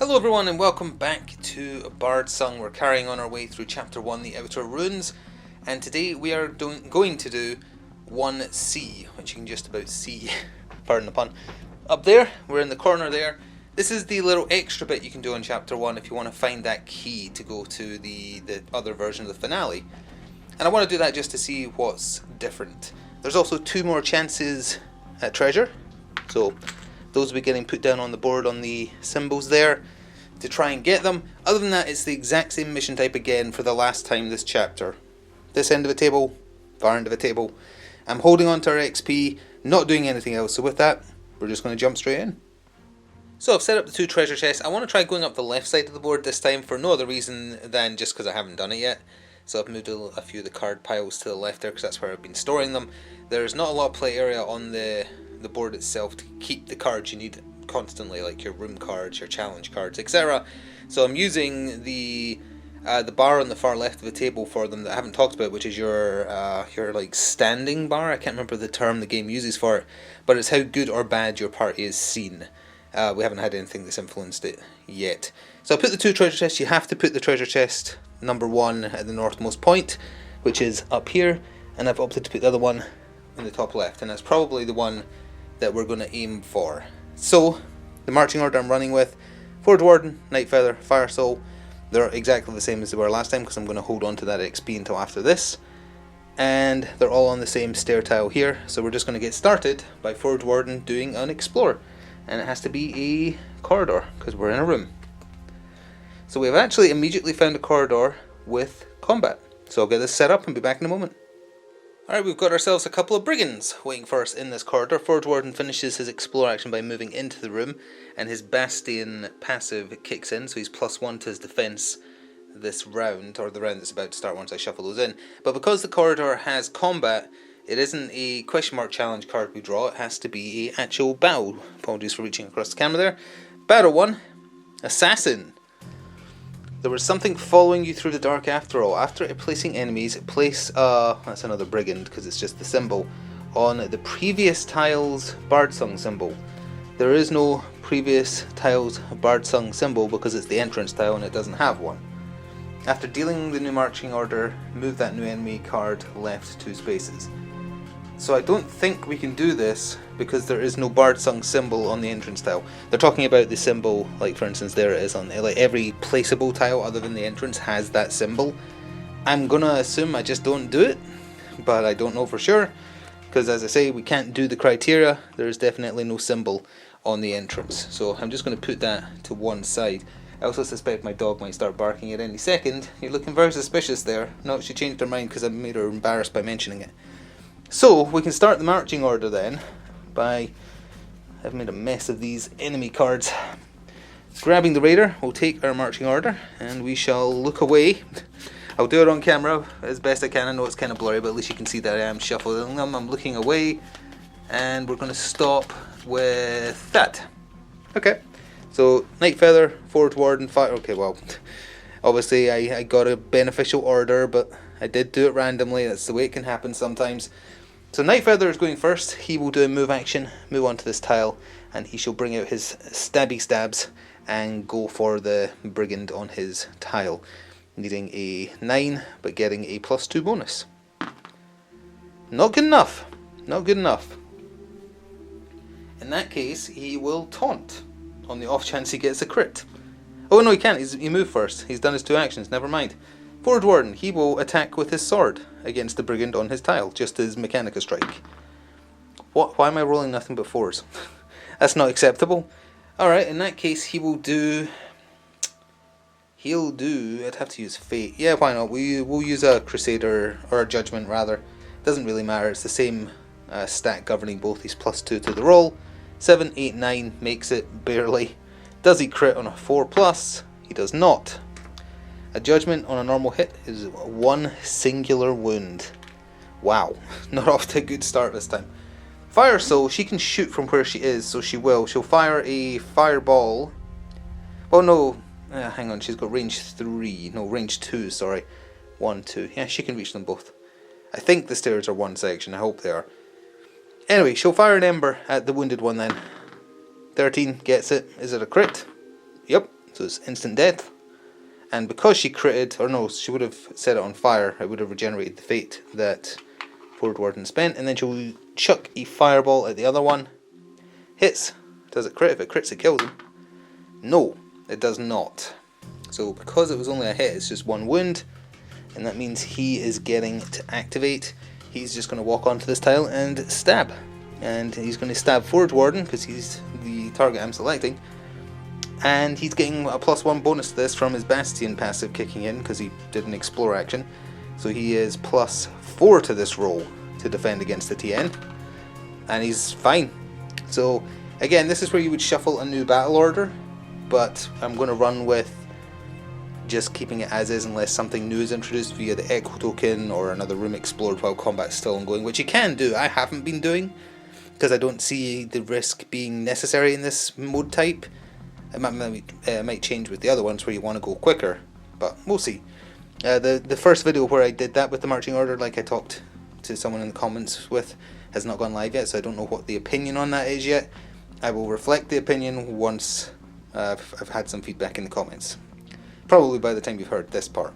Hello everyone and welcome back to Bardsung. We're carrying on our way through Chapter 1, The Outer Runes, and today we are going to do 1C, which you can just about see, pardon the pun, up there. We're in the corner there. This is the little extra bit you can do on Chapter 1 if you want to find that key to go to the other version of the finale. And I want to do that just to see what's different. There's also 2 more chances at treasure, so those will be getting put down on the board on the symbols there to try and get them. Other than that, it's the exact same mission type again for the last time this chapter. This end of a table, far end of a table. I'm holding on to our XP, not doing anything else. So with that, we're just going to jump straight in. So I've set up the 2 treasure chests. I want to try going up the left side of the board this time for no other reason than just because I haven't done it yet. So I've moved a few of the card piles to the left there because that's where I've been storing them. There's not a lot of play area on the board itself to keep the cards you need constantly, like your room cards, your challenge cards, etc. So I'm using the bar on the far left of the table for them that I haven't talked about, which is your like standing bar. I can't remember the term the game uses for it, but it's how good or bad your party is seen. We haven't had anything that's influenced it yet. So I put the 2 treasure chests. You have to put the treasure chest number 1 at the northmost point, which is up here, and I've opted to put the other one in the top left, and that's probably the one that we're going to aim for. So the marching order I'm running with: Forge Warden, Night Feather, Fire Soul. They're exactly the same as they were last time because I'm going to hold on to that XP until after this, and they're all on the same stair tile here. So we're just going to get started by Forge Warden doing an explore, and it has to be a corridor because we're in a room. So we've actually immediately found a corridor with combat, so I'll get this set up and be back in a moment. Alright, we've got ourselves a couple of brigands waiting for us in this corridor. Forge Warden finishes his explore action by moving into the room, and his Bastion passive kicks in, so he's +1 to his defense this round, or the round that's about to start once I shuffle those in. But because the corridor has combat, it isn't a question mark challenge card we draw, it has to be a actual battle. Apologies for reaching across the camera there. Battle 1, Assassin. There was something following you through the dark after all. After placing enemies, place, that's another brigand because it's just the symbol, on the previous tile's Bardsung symbol. There is no previous tile's Bardsung symbol because it's the entrance tile and it doesn't have one. After dealing the new marching order, move that new enemy card left 2 spaces. So I don't think we can do this because there is no Bardsung symbol on the entrance tile. They're talking about the symbol, like for instance there it is on like every placeable tile other than the entrance has that symbol. I'm gonna assume I just don't do it, but I don't know for sure because, as I say, we can't do the criteria. There is definitely no symbol on the entrance, so I'm just going to put that to one side. I also suspect my dog might start barking at any second. You're looking very suspicious there. No, she changed her mind because I made her embarrassed by mentioning it. So we can start the marching order then by, I've made a mess of these enemy cards. Grabbing the raider, we'll take our marching order and we shall look away. I'll do it on camera as best I can. I know it's kind of blurry, but at least you can see that I am shuffling them. I'm looking away, and we're going to stop with that. Okay, so Night Feather, Forge Warden, Fire. Okay, well, obviously I got a beneficial order, but I did do it randomly. That's the way it can happen sometimes. So Night Feather is going first. He will do a move action, move onto this tile, and he shall bring out his stabby stabs and go for the brigand on his tile, needing a 9 but getting a +2 bonus. Not good enough. Not good enough. In that case, he will taunt on the off chance he gets a crit. Oh no, he can't. He moved first. He's done his 2 actions. Never mind. Forge Warden, he will attack with his sword against the brigand on his tile, just as Mechanica Strike. What? Why am I rolling nothing but 4s? That's not acceptable. Alright, in that case he will do... I'd have to use Fate. Yeah, why not? We'll use a Crusader, or a Judgment rather. Doesn't really matter, it's the same stat governing both. He's +2 to the roll. 7, 8, 9 makes it, barely. Does he crit on a 4+? He does not. A Judgment on a normal hit is 1 singular wound. Wow, not off to a good start this time. Fire Soul, she can shoot from where she is, so she will. She'll fire a fireball. Oh no, hang on, she's got range 3. No, range 2, sorry. 1, 2. Yeah, she can reach them both. I think the stairs are one section, I hope they are. Anyway, she'll fire an ember at the wounded one then. 13 gets it. Is it a crit? Yep, so it's instant death. And because she critted, or no, she would have set it on fire, it would have regenerated the fate that Forward Warden spent, and then she'll chuck a fireball at the other one. Hits. Does it crit? If it crits, it kills him. No, it does not. So because it was only a hit, it's just one wound, and that means he is getting to activate. He's just going to walk onto this tile and stab. And he's going to stab Forge Warden, because he's the target I'm selecting. And he's getting a +1 bonus to this from his Bastion passive kicking in, because he did an Explore action. So he is +4 to this roll to defend against the TN. And he's fine. So again, this is where you would shuffle a new battle order, but I'm going to run with just keeping it as is unless something new is introduced via the Echo token or another room explored while combat's still ongoing, which you can do. I haven't been doing because I don't see the risk being necessary in this mode type. It might change with the other ones where you want to go quicker, but we'll see. The first video where I did that with the marching order, like I talked to someone in the comments with, has not gone live yet, so I don't know what the opinion on that is yet. I will reflect the opinion once I've had some feedback in the comments. Probably by the time you've heard this part.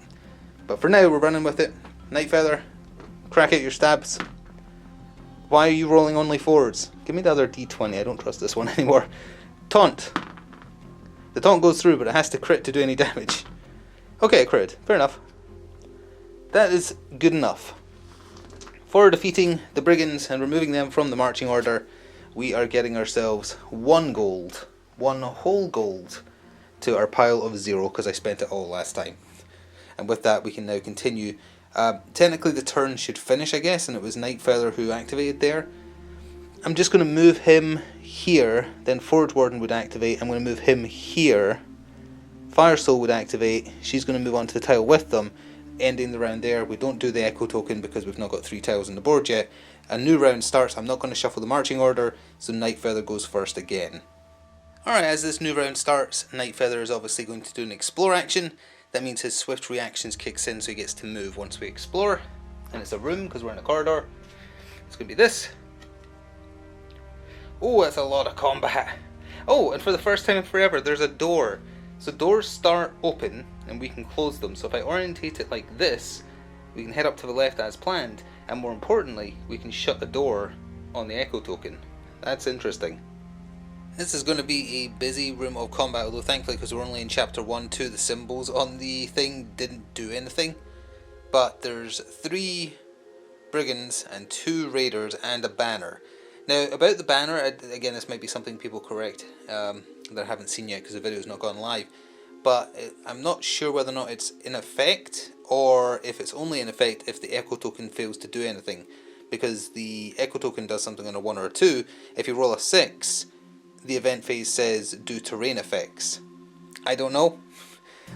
But for now, we're running with it. Night Feather, crack out your stabs. Why are you rolling only 4s? Give me the other d20, I don't trust this one anymore. Taunt. The taunt goes through, but it has to crit to do any damage. Okay, it crit. Fair enough. That is good enough. For defeating the brigands and removing them from the marching order, we are getting ourselves 1 gold. 1 whole gold to our pile of 0, because I spent it all last time. And with that, we can now continue. Technically, the turn should finish, I guess, and it was Night Feather who activated there. I'm just going to move him here, then Forge Warden would activate. I'm going to move him here. Fire Soul would activate. She's going to move onto the tile with them, ending the round there. We don't do the Echo token because we've not got 3 tiles on the board yet. A new round starts. I'm not going to shuffle the marching order, so Night Feather goes first again. Alright, as this new round starts, Night Feather is obviously going to do an Explore action. That means his Swift Reactions kicks in, so he gets to move once we explore. And it's a room, because we're in a corridor. It's going to be this. Oh, that's a lot of combat. Oh, and for the first time in forever, there's a door. So doors start open, and we can close them. So if I orientate it like this, we can head up to the left as planned. And more importantly, we can shut the door on the Echo token. That's interesting. This is going to be a busy room of combat, although thankfully, because we're only in chapter 1, 2, the symbols on the thing didn't do anything. But there's 3 brigands and 2 raiders and a banner. Now, about the banner, again, this might be something people correct that I haven't seen yet because the video's not gone live. But I'm not sure whether or not it's in effect, or if it's only in effect if the Echo token fails to do anything. Because the Echo token does something on a 1 or a 2. If you roll a 6... the event phase says do terrain effects. I don't know.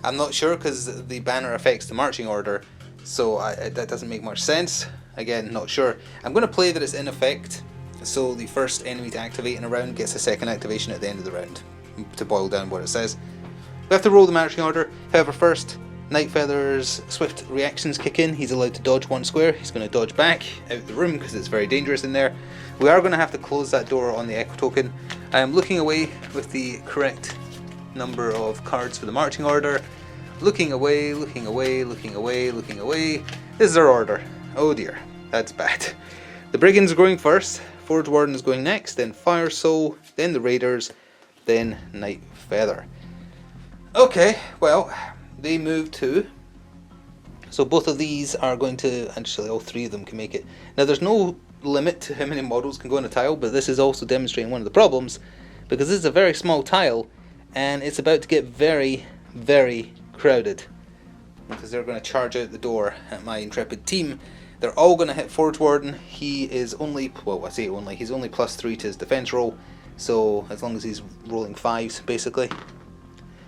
I'm not sure because the banner affects the marching order, so that doesn't make much sense. Again, not sure. I'm going to play that it's in effect, so the first enemy to activate in a round gets a second activation at the end of the round, to boil down what it says. We have to roll the marching order. However, first, Night Feather's Swift Reactions kick in. He's allowed to dodge 1 square. He's going to dodge back out the room because it's very dangerous in there. We are going to have to close that door on the Echo token. I am looking away with the correct number of cards for the marching order. Looking away, looking away, looking away, looking away. This is our order. Oh dear, that's bad. The brigands are going first. Forge Warden is going next, then Fire Soul, then the Raiders, then Night Feather. Okay, well, they move too. So both of these are going to, actually all 3 of them can make it. Now there's no limit to how many models can go on a tile, but this is also demonstrating one of the problems, because this is a very small tile and it's about to get very, very crowded because they're going to charge out the door at my intrepid team. They're all going to hit Forge Warden. He is only, well, I say only, he's only +3 to his defense roll, so as long as he's rolling 5s basically,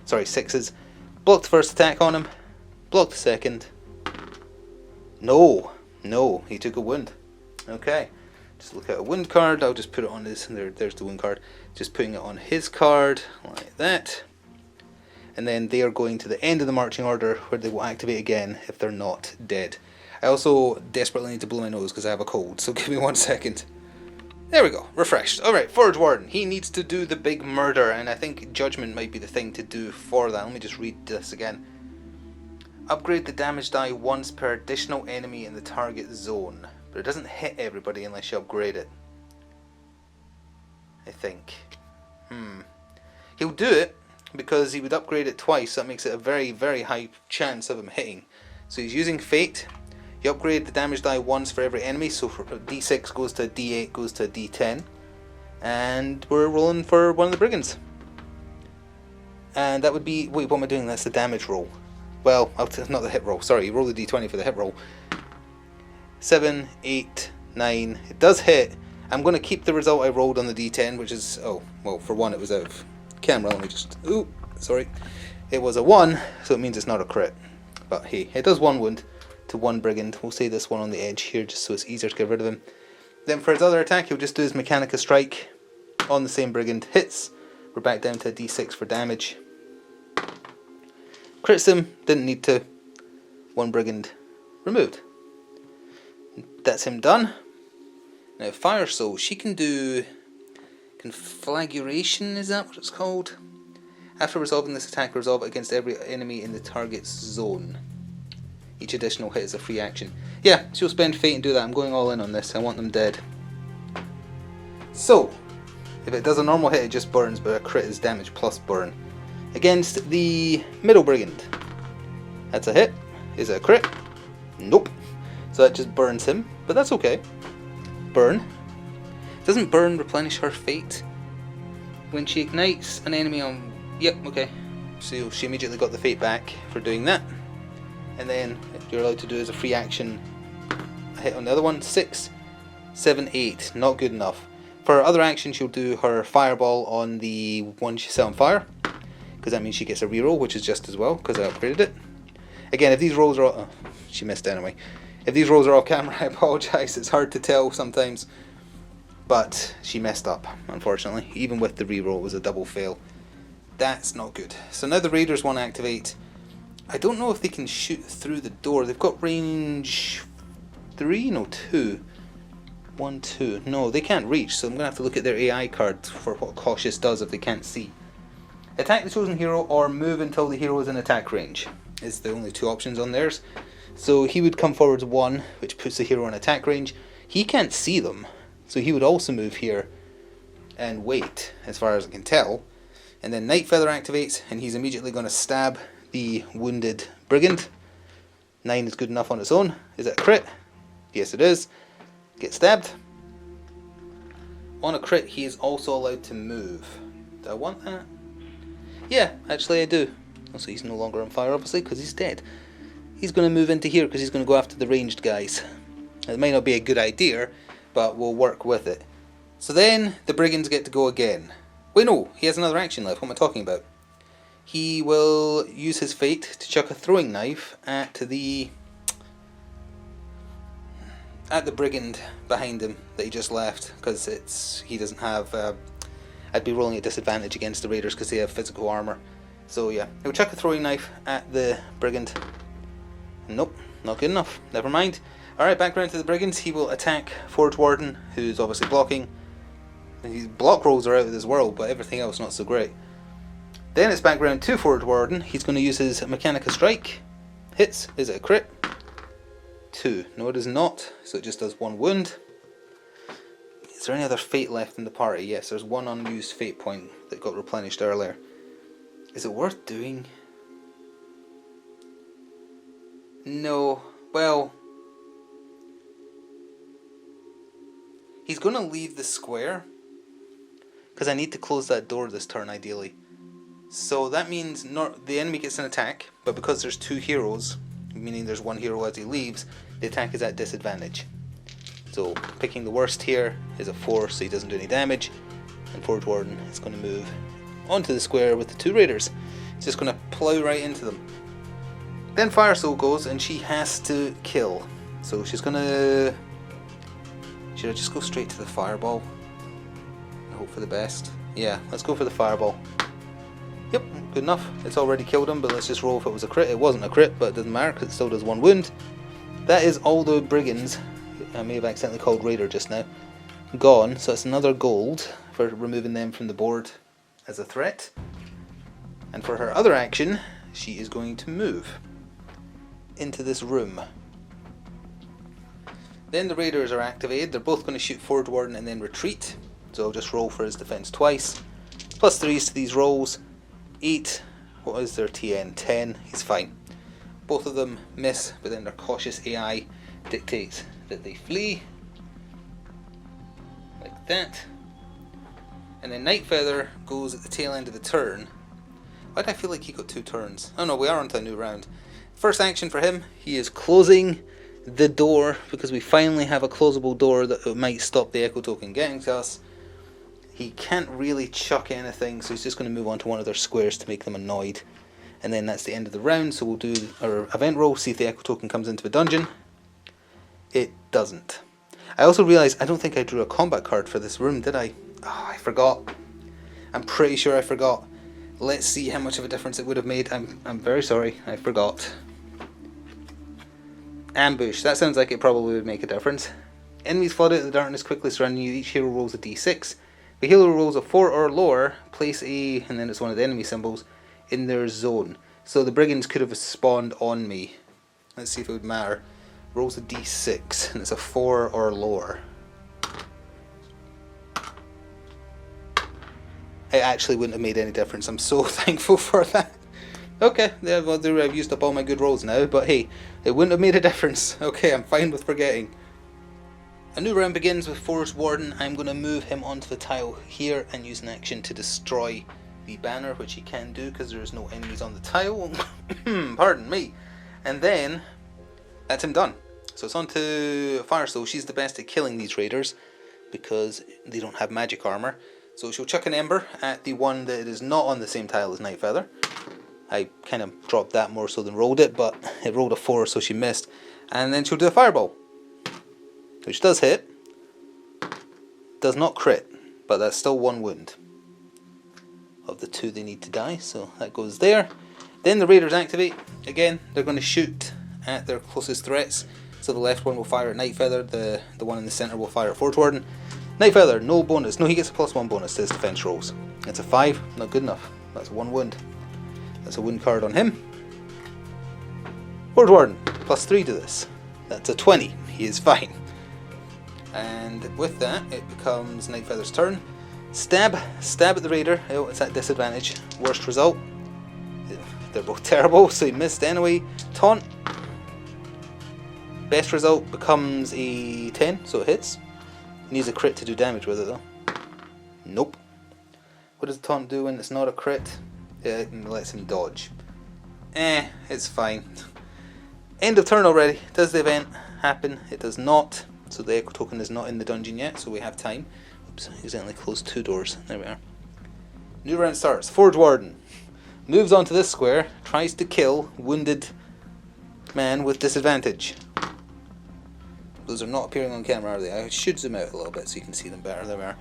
sorry, 6s. Block the first attack on him, block the second. No, he took a wound. Okay, just look at a wound card. I'll just put it on his, there's the wound card. Just putting it on his card, like that. And then they are going to the end of the marching order where they will activate again if they're not dead. I also desperately need to blow my nose because I have a cold, so give me 1 second. There we go, refreshed. Alright, Forge Warden. He needs to do the big murder, and I think Judgment might be the thing to do for that. Let me just read this again. Upgrade the damage die once per additional enemy in the target zone. But it doesn't hit everybody unless you upgrade it. I think. He'll do it because he would upgrade it twice, so that makes it a very, very high chance of him hitting. So he's using Fate. You upgrade the damage die once for every enemy, so for D6 goes to D8 goes to D10. And we're rolling for one of the brigands. And that would be, wait, what am I doing? That's the damage roll. Well, not the hit roll, sorry, you roll the D20 for the hit roll. 7, 8, 9, it does hit. I'm going to keep the result I rolled on the D10, which is, oh, well, for one it was out of camera, let me just, ooh, sorry. It was a 1, so it means it's not a crit. But hey, it does 1 wound to one brigand. We'll say this one on the edge here, just so it's easier to get rid of him. Then for his other attack, he'll just do his Mechanica Strike on the same brigand. Hits, we're back down to a D6 for damage. Crits him, didn't need to. One brigand removed. That's him done. Now Fire Soul, she can do Conflagration, is that what it's called? After resolving this attack, resolve it against every enemy in the target's zone. Each additional hit is a free action. Yeah, she'll spend Fate and do that. I'm going all in on this. I want them dead. So, if it does a normal hit, it just burns, but a crit is damage plus burn. Against the middle brigand. That's a hit. Is it a crit? Nope. So that just burns him, but that's okay. Burn. Doesn't burn replenish her fate? When she ignites an enemy on... Yep, okay. So she immediately got the fate back for doing that. And then you're allowed to do as a free action a hit on the other one. 6, 7, 8. Not good enough. For her other action, she'll do her fireball on the one she set on fire. Because that means she gets a reroll, which is just as well, because I upgraded it. Again, if these rolls are... Oh, she missed anyway. If these rolls are off camera, I apologise. It's hard to tell sometimes. But she messed up, unfortunately. Even with the reroll, it was a double fail. That's not good. So now the raiders want to activate. I don't know if they can shoot through the door. They've got range 3? No, 2. 1, 2. No, they can't reach, so I'm going to have to look at their AI card for what Cautious does if they can't see. Attack the chosen hero or move until the hero is in attack range. Is the only two options on theirs. So he would come forwards 1, which puts the hero in attack range. He can't see them, so he would also move here and wait, as far as I can tell. And then Night Feather activates, and he's immediately going to stab the wounded brigand. 9 is good enough on its own. Is it a crit? Yes, it is. Get stabbed. On a crit, he is also allowed to move. Do I want that? Yeah, actually I do. Also, he's no longer on fire, obviously, because he's dead. He's going to move into here because he's going to go after the ranged guys. It may not be a good idea, but we'll work with it. So then, the brigands get to go again. Wait, no, he has another action left. What am I talking about? He will use his fate to chuck a throwing knife at the brigand behind him that he just left, because he doesn't have... I'd be rolling at disadvantage against the raiders because they have physical armor. So yeah, he'll chuck a throwing knife at the brigand. Nope, not good enough. Never mind. Alright, back round to the brigands. He will attack Forge Warden, who's obviously blocking. His block rolls are out of this world, but everything else not so great. Then it's back round to Forge Warden. He's going to use his Mechanica Strike. Hits. Is it a crit? 2. No, it is not. So it just does 1 wound. Is there any other fate left in the party? Yes, there's 1 unused fate point that got replenished earlier. Is it worth doing? No. Well, he's going to leave the square because I need to close that door this turn ideally. So that means the enemy gets an attack, but because there's 2 heroes, meaning there's 1 hero as he leaves, the attack is at disadvantage. So picking the worst here is a 4, so he doesn't do any damage. And Forge Warden is going to move onto the square with the 2 raiders. He's just going to plow right into them. Then Fire Soul goes and she has to kill. So she's going to... Should I just go straight to the fireball? I hope for the best. Yeah, let's go for the fireball. Yep, good enough. It's already killed him, but let's just roll if it was a crit. It wasn't a crit, but it doesn't matter because it still does 1 wound. That is all the brigands. I may have accidentally called Raider just now. gone, so it's another gold for removing them from the board as a threat. And for her other action, she is going to move into this room. Then the raiders are activated. They're both going to shoot Forge Warden and then retreat. So I'll just roll for his defense twice. Plus 3s to these rolls. 8. What is their TN? 10. He's fine. Both of them miss, but then their cautious AI dictates that they flee. Like that. And then Nightfeather goes at the tail end of the turn. Why do I feel like he got 2 turns? Oh no, we are on to a new round. First action for him, he is closing the door, because we finally have a closable door that might stop the Echo Token getting to us. He can't really chuck anything, so he's just going to move on to one of their squares to make them annoyed. And then that's the end of the round, so we'll do our event roll, see if the Echo Token comes into a dungeon. It doesn't. I also realised I don't think I drew a combat card for this room, did I? Oh, I forgot. I'm pretty sure I forgot. Let's see how much of a difference it would have made. I'm very sorry, I forgot. Ambush, that sounds like it probably would make a difference. Enemies flood out of the darkness quickly surrounding you. Each hero rolls a d6. The hero rolls a 4 or lower, place a, and then it's one of the enemy symbols, in their zone. So the brigands could have spawned on me. Let's see if it would matter. Rolls a d6, and it's a 4 or lower. It actually wouldn't have made any difference. I'm so thankful for that. Okay, yeah, well, I've used up all my good rolls now, but hey, it wouldn't have made a difference. Okay, I'm fine with forgetting. A new round begins with Forge Warden. I'm going to move him onto the tile here and use an action to destroy the banner, which he can do because there's no enemies on the tile. Pardon me. And then, that's him done. So it's on to Firesoul. She's the best at killing these raiders because they don't have magic armor. So she'll chuck an Ember at the one that is not on the same tile as Nightfeather. I kind of dropped that more so than rolled it, but it rolled a 4, so she missed. And then she'll do a Fireball, which does hit. Does not crit, but that's still 1 wound of the 2 they need to die, so that goes there. Then the raiders activate. Again, they're going to shoot at their closest threats. So the left one will fire at Nightfeather, the one in the centre will fire at Forge Warden. Nightfeather, no bonus. No, he gets a +1 bonus to his defense rolls. It's a 5, not good enough. That's 1 wound. That's a wound card on him. Forge Warden, +3 to this. That's a 20. He is fine. And with that, it becomes Nightfeather's turn. Stab at the raider. Oh, it's at disadvantage. Worst result. They're both terrible, so he missed anyway. Taunt. Best result becomes a 10, so it hits. Needs a crit to do damage with it though. Nope. What does the taunt do when it's not a crit? It lets him dodge. It's fine. End of turn already. Does the event happen? It does not. So the Echo Token is not in the dungeon yet, so we have time. Oops, accidentally closed 2 doors. There we are. New round starts. Forge Warden moves onto this square, tries to kill wounded man with disadvantage. Those are not appearing on camera, are they? I should zoom out a little bit so you can see them better. There we are.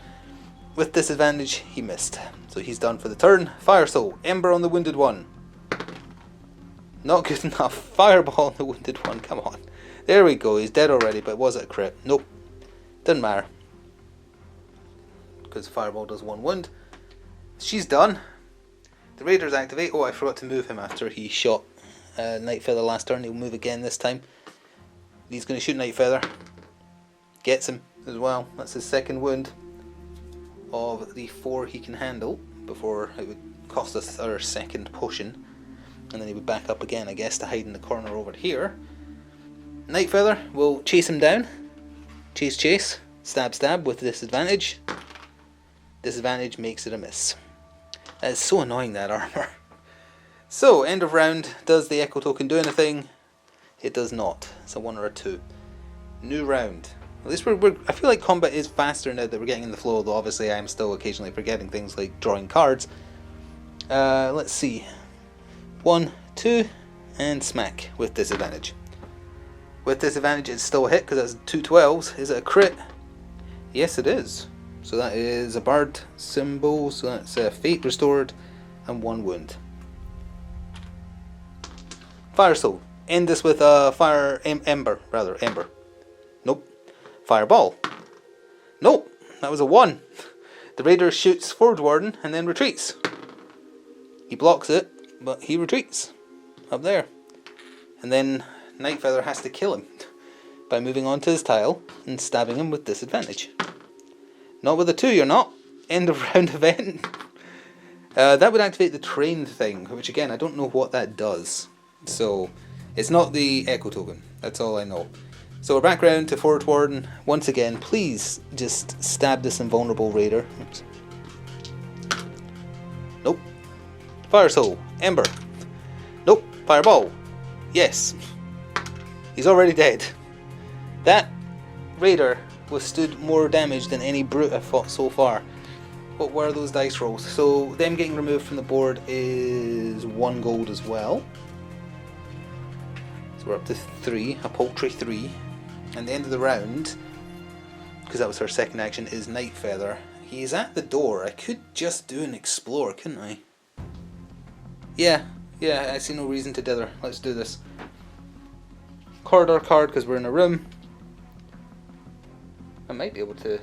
With disadvantage, he missed. So he's done for the turn. Firesoul, Ember on the wounded one. Not good enough. Fireball on the wounded one, come on. There we go, he's dead already, but was it a crit? Nope. Doesn't matter. Because Fireball does 1 wound. She's done. The raiders activate. Oh, I forgot to move him after he shot Nightfeather last turn. He'll move again this time. He's going to shoot Nightfeather. Gets him as well. That's his 2nd wound of the 4 he can handle before it would cost us our 2nd potion. And then he would back up again, I guess, to hide in the corner over here. Nightfeather will chase him down. Chase. Stab with disadvantage. Disadvantage makes it a miss. That is so annoying, that armor. So, end of round. Does the Echo Token do anything? It does not. It's a 1 or a 2. New round. At least I feel like combat is faster now that we're getting in the flow, though obviously I'm still occasionally forgetting things like drawing cards. Let's see. 1, 2, and smack with disadvantage. With disadvantage it's still a hit because that's 2 12s. Is it a crit? Yes it is. So that is a bard symbol, so that's a fate restored and 1 wound. Firesoul. End this with a Ember. Nope. Fireball. Nope. That was a 1. The raider shoots Forge Warden and then retreats. He blocks it, but he retreats. Up there. And then Nightfeather has to kill him by moving onto his tile and stabbing him with disadvantage. Not with a 2, you're not. End of round event. That would activate the train thing, which again, I don't know what that does. So, it's not the Echo token. That's all I know. So we're back round to Forge Warden. Once again, please just stab this invulnerable raider. Oops. Nope. Fire Soul. Ember. Nope. Fireball. Yes. He's already dead. That raider withstood more damage than any brute I've fought so far. What were those dice rolls? So them getting removed from the board is 1 gold as well. So we're up to 3, a paltry 3. And the end of the round, because that was her second action, is Nightfeather. He is at the door. I could just do an explore, couldn't I? Yeah, I see no reason to dither. Let's do this. Corridor card, because we're in a room. I might be able to...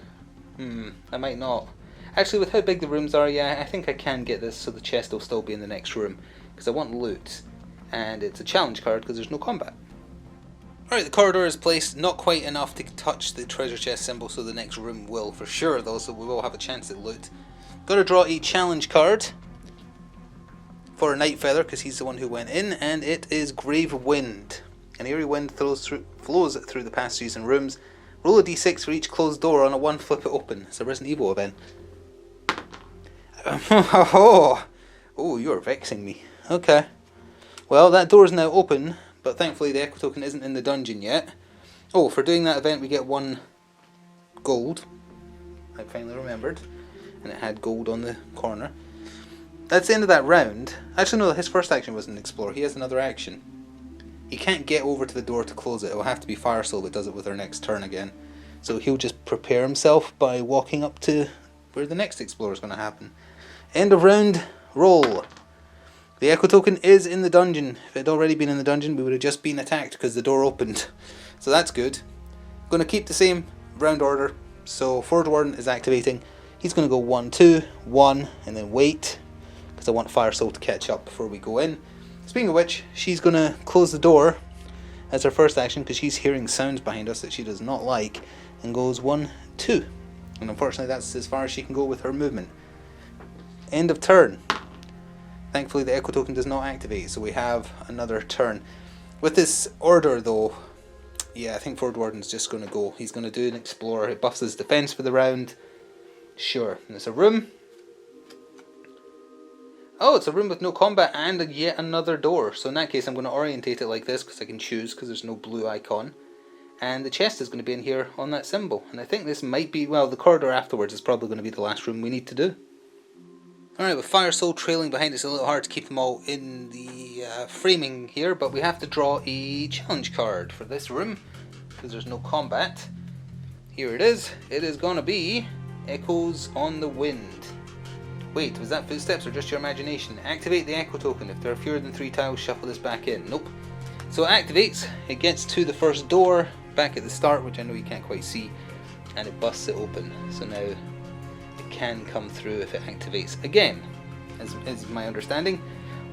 I might not. Actually, with how big the rooms are, yeah, I think I can get this so the chest will still be in the next room. Because I want loot. And it's a challenge card because there's no combat. Alright, the corridor is placed not quite enough to touch the treasure chest symbol, so the next room will for sure though, so we will have a chance at loot. Got to draw a challenge card for Nightfeather because he's the one who went in, and it is Grave Wind. An eerie wind flows through the passages and rooms. Roll a d6 for each closed door. On a 1, flip it open. It's a Resident Evil event. Oh, you're vexing me. Okay. Well, that door is now open, but thankfully the Echo token isn't in the dungeon yet. Oh, for doing that event we get 1 gold. I finally remembered. And it had gold on the corner. That's the end of that round. Actually no, his first action was an explore. He has another action. He can't get over to the door to close it. It will have to be Fire Soul that does it with her next turn again. So he'll just prepare himself by walking up to where the next explore is going to happen. End of round, roll. The Echo token is in the dungeon. If it had already been in the dungeon, we would have just been attacked because the door opened. So that's good. I'm going to keep the same round order. So Forge Warden is activating. He's going to go 1, 2, 1, and then wait. Because I want Fire Soul to catch up before we go in. Speaking of which, she's going to close the door as her first action because she's hearing sounds behind us that she does not like. And goes 1, 2. And unfortunately that's as far as she can go with her movement. End of turn. Thankfully the Echo token does not activate, so we have another turn. With this order though, yeah, I think Forge Warden's just going to go. He's going to do an Explorer. It buffs his defense for the round. Sure. And it's a room. Oh, it's a room with no combat and yet another door. So in that case I'm going to orientate it like this because I can choose because there's no blue icon. And the chest is going to be in here on that symbol. And I think this might be, well, the corridor afterwards is probably going to be the last room we need to do. Alright, with Fire Soul trailing behind, it's a little hard to keep them all in the framing here, but we have to draw a challenge card for this room, because there's no combat. Here it is. It is going to be Echoes on the Wind. Wait, was that footsteps or just your imagination? Activate the Echo token. If there are fewer than 3 tiles, shuffle this back in. Nope. So it activates, it gets to the first door, back at the start, which I know you can't quite see, and it busts it open. So now it can come through if it activates again, as is my understanding.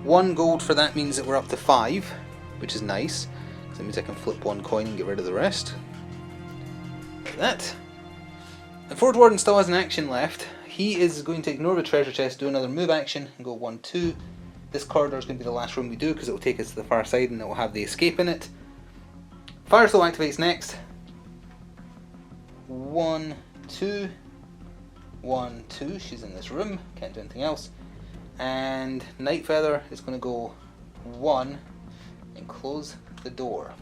1 gold for that means that we're up to 5, which is nice, because that means I can flip 1 coin and get rid of the rest. Like that. The Forge Warden still has an action left. He is going to ignore the treasure chest, do another move action, and go 1, 2. This corridor is going to be the last room we do, because it will take us to the far side and it will have the escape in it. Fire Soul activates next. 1, 2. 1, 2, she's in this room, can't do anything else. And Nightfeather is going to go 1 and close the door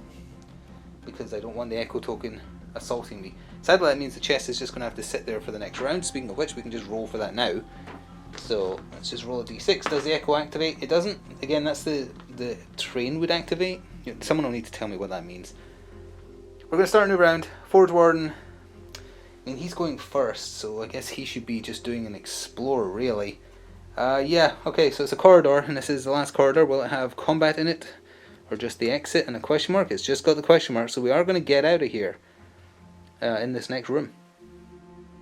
because I don't want the Echo token assaulting me. Sadly that means the chest is just going to have to sit there for the next round. Speaking of which, we can just roll for that now. So let's just roll a d6. Does the Echo activate? It doesn't. Again, that's the train would activate. Someone will need to tell me what that means. We're going to start a new round. Forge Warden, I mean, he's going first, so I guess he should be just doing an explore, really. Yeah, okay, so it's a corridor, and this is the last corridor. Will it have combat in it? Or just the exit and a question mark? It's just got the question mark, so we are going to get out of here in this next room.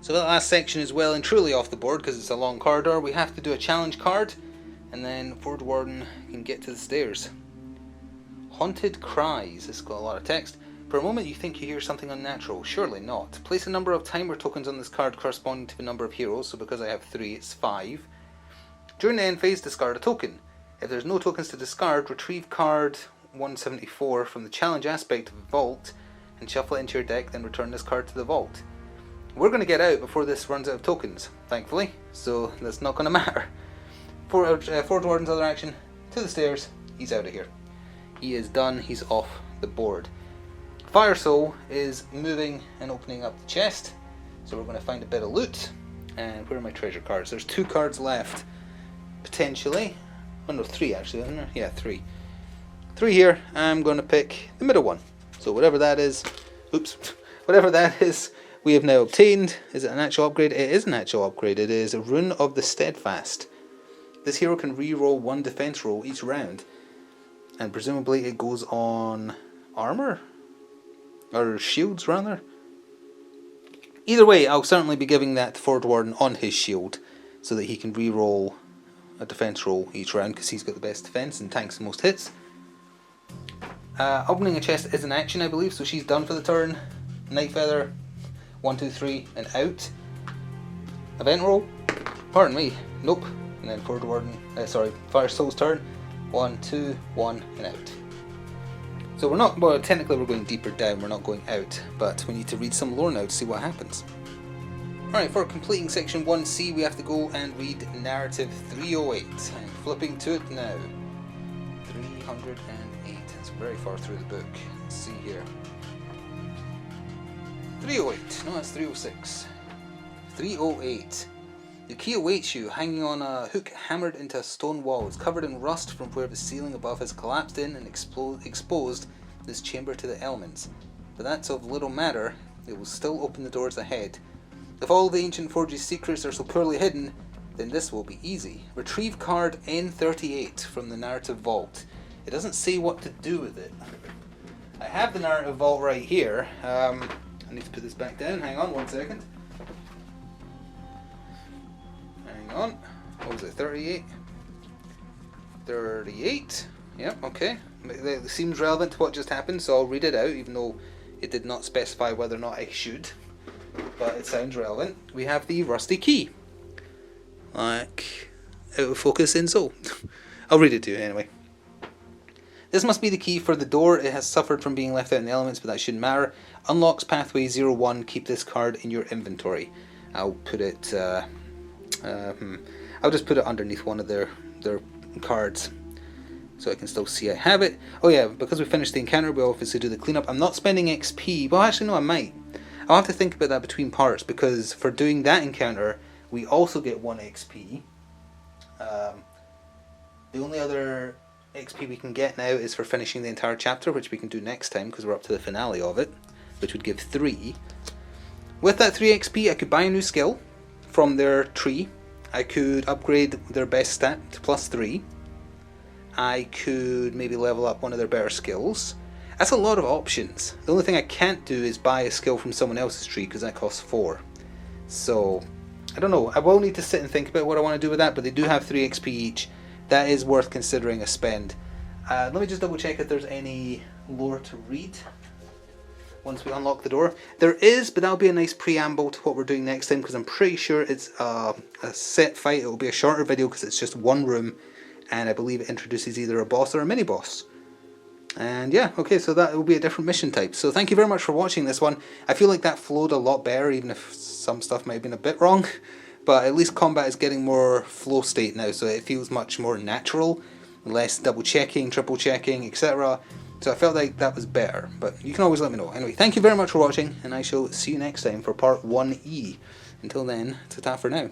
So that last section is well and truly off the board because it's a long corridor. We have to do a challenge card, and then Ford Warden can get to the stairs. Haunted Cries. This has got a lot of text. For a moment you think you hear something unnatural. Surely not. Place a number of timer tokens on this card corresponding to the number of heroes, so because I have 3, it's 5. During the end phase, discard a token. If there's no tokens to discard, retrieve card 174 from the challenge aspect of the vault and shuffle it into your deck, then return this card to the vault. We're going to get out before this runs out of tokens, thankfully, so that's not going to matter. Ford Warden's other action, to the stairs, he's out of here. He is done, he's off the board. Fire Soul is moving and opening up the chest, so we're going to find a bit of loot. And where are my treasure cards? There's 2 cards left, potentially. Oh no, 3 actually, isn't there? Yeah, 3. 3 here. I'm going to pick the middle one. So whatever that is, whatever that is, we have now obtained. Is it an actual upgrade? It is an actual upgrade. It is a Rune of the Steadfast. This hero can re-roll 1 defense roll each round, and presumably it goes on armor? Or shields, rather. Either way, I'll certainly be giving that to Ford Warden on his shield, so that he can re-roll a defense roll each round, because he's got the best defense and tanks the most hits. Opening a chest is an action, I believe, so she's done for the turn. Night Feather, 1, 2, 3, and out. Event roll, pardon me, nope. And then Ford Warden, Fire Soul's turn, 1, 2, 1, and out. So we're not, well, technically we're going deeper down, we're not going out, but we need to read some lore now to see what happens. Alright, for completing section 1C, we have to go and read narrative 308. I'm flipping to it now. 308. It's very far through the book. Let's see here. 308. No, that's 306. 308. The key awaits you, hanging on a hook hammered into a stone wall. It's covered in rust from where the ceiling above has collapsed in and exposed this chamber to the elements. But that's of little matter, it will still open the doors ahead. If all the ancient forge's secrets are so poorly hidden, then this will be easy. Retrieve card N38 from the narrative vault. It doesn't say what to do with it. I have the narrative vault right here. I need to put this back down, hang on 1 second. Hang on, what was it, 38? 38, yep, okay. It seems relevant to what just happened, so I'll read it out, even though it did not specify whether or not I should. But it sounds relevant. We have the rusty key. Like, out of focus in so. I'll read it to you anyway. This must be the key for the door. It has suffered from being left out in the elements, but that shouldn't matter. Unlocks pathway 01. Keep this card in your inventory. I'll put it... I'll just put it underneath one of their cards, so I can still see I have it. Oh yeah, because we finished the encounter, we'll obviously do the cleanup. I'm not spending XP. Well, actually, no, I might. I'll have to think about that between parts, because for doing that encounter, we also get 1 XP. The only other XP we can get now is for finishing the entire chapter, which we can do next time, because we're up to the finale of it, which would give 3. With that 3 XP, I could buy a new skill from their tree. I could upgrade their best stat to +3. I could maybe level up one of their better skills. That's a lot of options. The only thing I can't do is buy a skill from someone else's tree, because that costs 4. So, I don't know. I will need to sit and think about what I want to do with that, but they do have 3 XP each. That is worth considering a spend. Let me just double check if there's any lore to read once we unlock the door. There is, but that'll be a nice preamble to what we're doing next time, because I'm pretty sure it's a set fight. It will be a shorter video because it's just one room, and I believe it introduces either a boss or a mini-boss. And yeah, okay, so that will be a different mission type. So thank you very much for watching this one. I feel like that flowed a lot better, even if some stuff might have been a bit wrong. But at least combat is getting more flow state now, so it feels much more natural, less double checking, triple checking, etc. So I felt like that was better, but you can always let me know. Anyway, thank you very much for watching, and I shall see you next time for part 1E. Until then, ta-ta for now.